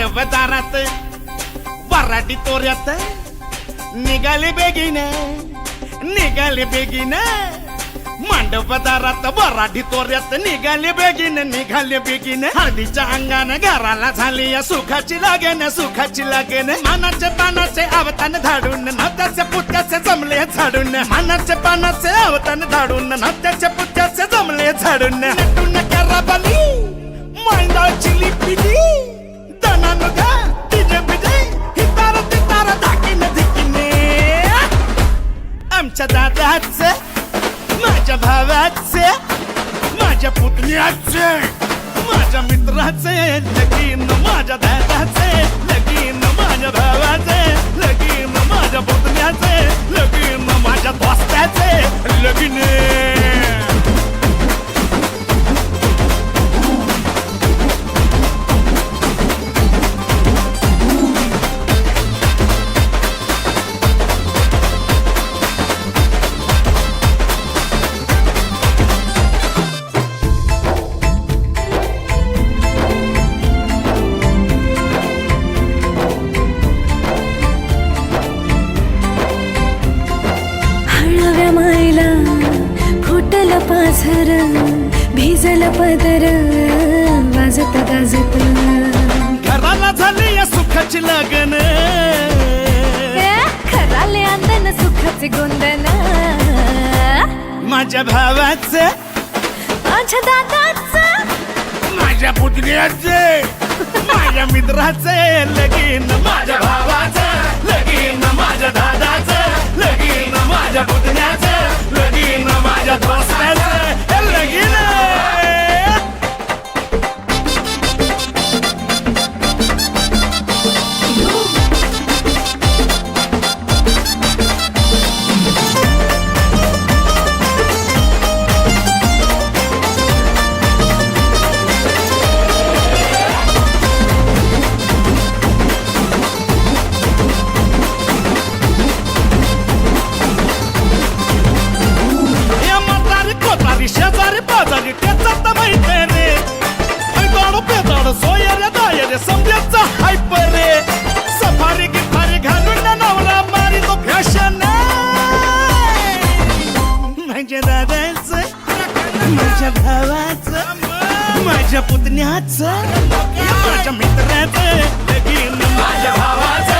मांडवदारात वराडी तोऱ्यात निघाले बेगीन मांडवदारात वराडी तोऱ्यात निघाले बेगीन हळदीच्या अंगाने घराला झाली या सुखाची लागेन मानाचे पानाचे आवतान धाडून नात्याचे पुत्याचे जमले झाडून मानाचे पानाचे आवतान धाडून नात्याचे पुत्याचे जमले झाडून नटून कराबाली मांडाची लिपिली दनान गा तिजे बिजे हितार तितार धाकीने आमच्या दादाचे माझ्या भावाचे माझ्या पुतण्याचे माझ्या मित्राचे लगीन माझ्या दादाचे लगीन माझ्या भावाचे लगीन माझ्या पुतण्याचे लगीन माझ्या दोस्ताचे लगीन पाझर भिजल पदर वाजत गाजत घराला झाली या सुखाची लगन खराले अंदन सुखाचे गोंदन माझ्या भावाचे माझ्या दादाचे माझ्या पुतण्याचे माझ्या मित्राचे लगीन माझ्या भावाचे लगीन माझ्या दादाचे लगीन माझ्या पुतण्याचे लगीन माझ्या दोस्ताचे लगीन शेजारी पाजारी त्याचा माहिती रे दाडो पेदाडो सोयरे दायरे समजायचा हायपर रे सफारी गिफारी घालून नवरा मारी तो फॅशन माझ्या दादाचं माझ्या भावाचं माझ्या पुतण्याचं माझ्या मित्राचं लगीन माझ्या भावाचं